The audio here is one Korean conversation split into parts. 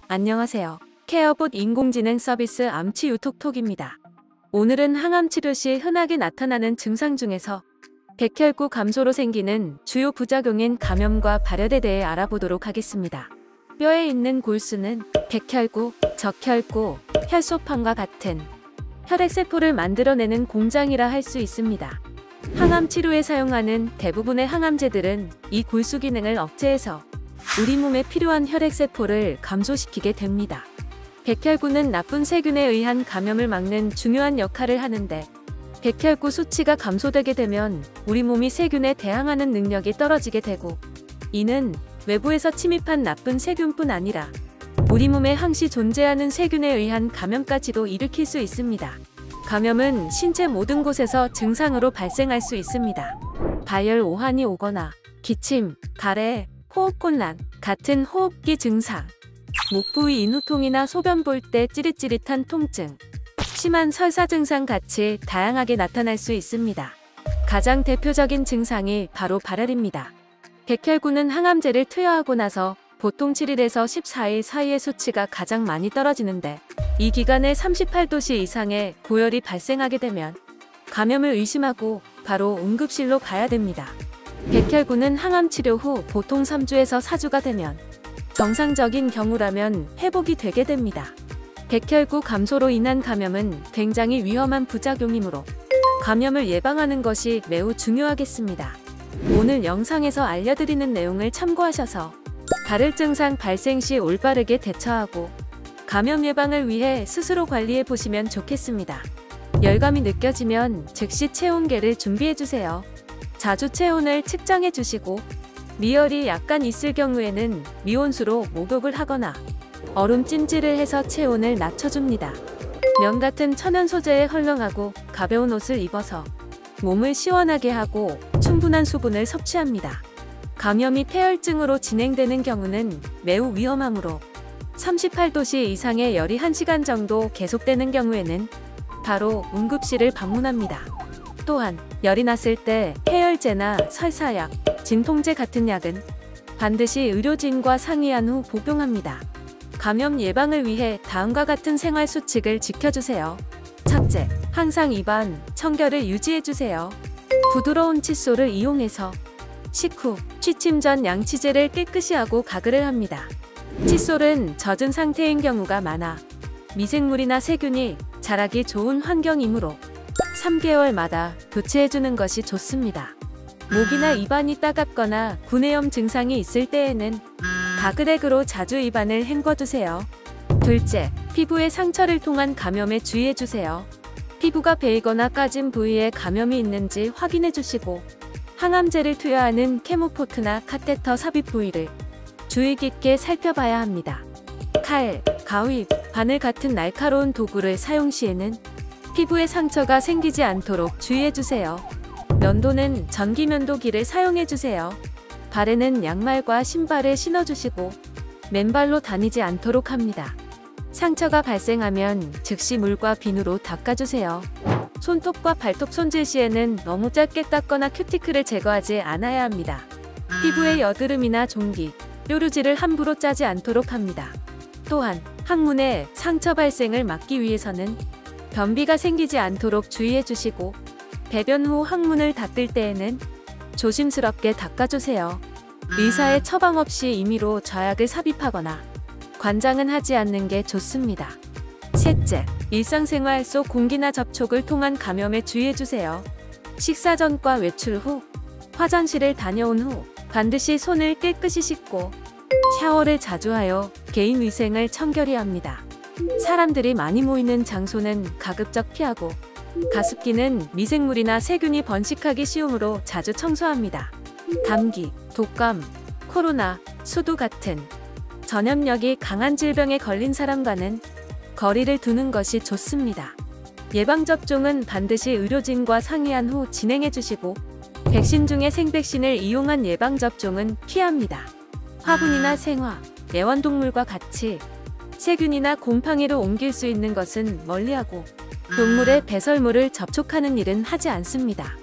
안녕하세요. 케어봇 인공지능 서비스 암치유톡톡입니다. 오늘은 항암 치료 시 흔하게 나타나는 증상 중에서 백혈구 감소로 생기는 주요 부작용인 감염과 발열에 대해 알아보도록 하겠습니다. 뼈에 있는 골수는 백혈구, 적혈구, 혈소판과 같은 혈액세포를 만들어내는 공장이라 할 수 있습니다. 항암 치료에 사용하는 대부분의 항암제들은 이 골수 기능을 억제해서 우리 몸에 필요한 혈액세포를 감소시키게 됩니다. 백혈구는 나쁜 세균에 의한 감염을 막는 중요한 역할을 하는데, 백혈구 수치가 감소되게 되면 우리 몸이 세균에 대항하는 능력이 떨어지게 되고, 이는 외부에서 침입한 나쁜 세균뿐 아니라 우리 몸에 항시 존재하는 세균에 의한 감염까지도 일으킬 수 있습니다. 감염은 신체 모든 곳에서 증상으로 발생할 수 있습니다. 발열 오한이 오거나 기침, 가래, 호흡곤란 같은 호흡기 증상, 목 부위 인후통이나 소변 볼 때 찌릿찌릿한 통증, 심한 설사 증상 같이 다양하게 나타날 수 있습니다. 가장 대표적인 증상이 바로 발열입니다. 백혈구는 항암제를 투여하고 나서 보통 7일에서 14일 사이의 수치가 가장 많이 떨어지는데, 이 기간에 38도씨 이상의 고열이 발생하게 되면 감염을 의심하고 바로 응급실로 가야 됩니다. 백혈구는 항암 치료 후 보통 3주에서 4주가 되면 정상적인 경우라면 회복이 되게 됩니다. 백혈구 감소로 인한 감염은 굉장히 위험한 부작용이므로 감염을 예방하는 것이 매우 중요하겠습니다. 오늘 영상에서 알려드리는 내용을 참고하셔서 발열 증상 발생 시 올바르게 대처하고 감염 예방을 위해 스스로 관리해 보시면 좋겠습니다. 열감이 느껴지면 즉시 체온계를 준비해주세요. 자주 체온을 측정해 주시고, 미열이 약간 있을 경우에는 미온수로 목욕을 하거나 얼음 찜질을 해서 체온을 낮춰줍니다. 면 같은 천연 소재에 헐렁하고 가벼운 옷을 입어서 몸을 시원하게 하고 충분한 수분을 섭취합니다. 감염이 폐혈증으로 진행되는 경우는 매우 위험하므로 38도씨 이상의 열이 1시간 정도 계속되는 경우에는 바로 응급실을 방문합니다. 또한 열이 났을 때 해열제나 설사약, 진통제 같은 약은 반드시 의료진과 상의한 후 복용합니다. 감염 예방을 위해 다음과 같은 생활 수칙을 지켜주세요. 첫째, 항상 입안 청결을 유지해주세요. 부드러운 칫솔을 이용해서 식후, 취침 전 양치질을 깨끗이 하고 가글을 합니다. 칫솔은 젖은 상태인 경우가 많아 미생물이나 세균이 자라기 좋은 환경이므로 3개월마다 교체해주는 것이 좋습니다. 목이나 입안이 따갑거나 구내염 증상이 있을 때에는 가글액으로 자주 입안을 헹궈주세요. 둘째, 피부에 상처를 통한 감염에 주의해주세요. 피부가 베이거나 까진 부위에 감염이 있는지 확인해주시고, 항암제를 투여하는 케모포트나 카테터 삽입 부위를 주의 깊게 살펴봐야 합니다. 칼, 가위, 바늘 같은 날카로운 도구를 사용 시에는 피부에 상처가 생기지 않도록 주의해주세요. 면도는 전기면도기를 사용해주세요. 발에는 양말과 신발을 신어주시고 맨발로 다니지 않도록 합니다. 상처가 발생하면 즉시 물과 비누로 닦아주세요. 손톱과 발톱 손질 시에는 너무 짧게 닦거나 큐티클을 제거하지 않아야 합니다. 피부에 여드름이나 종기, 뾰루지를 함부로 짜지 않도록 합니다. 또한 항문에 상처 발생을 막기 위해서는 변비가 생기지 않도록 주의해주시고, 배변 후 항문을 닦을 때에는 조심스럽게 닦아주세요. 의사의 처방 없이 임의로 저약을 삽입하거나 관장은 하지 않는 게 좋습니다. 셋째, 일상생활 속 공기나 접촉을 통한 감염에 주의해주세요. 식사 전과 외출 후, 화장실을 다녀온 후 반드시 손을 깨끗이 씻고 샤워를 자주 하여 개인 위생을 청결히 합니다. 사람들이 많이 모이는 장소는 가급적 피하고, 가습기는 미생물이나 세균이 번식하기 쉬우므로 자주 청소합니다. 감기, 독감, 코로나, 수두 같은 전염력이 강한 질병에 걸린 사람과는 거리를 두는 것이 좋습니다. 예방접종은 반드시 의료진과 상의한 후 진행해 주시고, 백신 중에 생백신을 이용한 예방접종은 피합니다. 화분이나 생화, 애완동물과 같이 세균이나 곰팡이를 옮길 수 있는 것은 멀리하고, 동물의 배설물을 접촉하는 일은 하지 않습니다.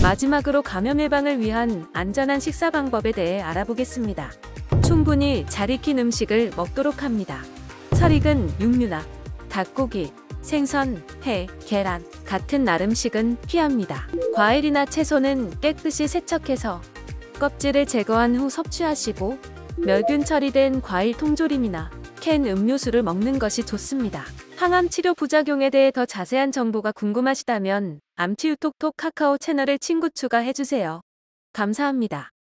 마지막으로 감염 예방을 위한 안전한 식사 방법에 대해 알아보겠습니다. 충분히 잘 익힌 음식을 먹도록 합니다. 설익은 육류나 닭고기, 생선, 회, 계란 같은 날음식은 피합니다. 과일이나 채소는 깨끗이 세척해서 껍질을 제거한 후 섭취하시고 멸균 처리된 과일 통조림이나 캔 음료수를 먹는 것이 좋습니다. 항암 치료 부작용에 대해 더 자세한 정보가 궁금하시다면 암치유톡톡 카카오 채널을 친구 추가해주세요. 감사합니다.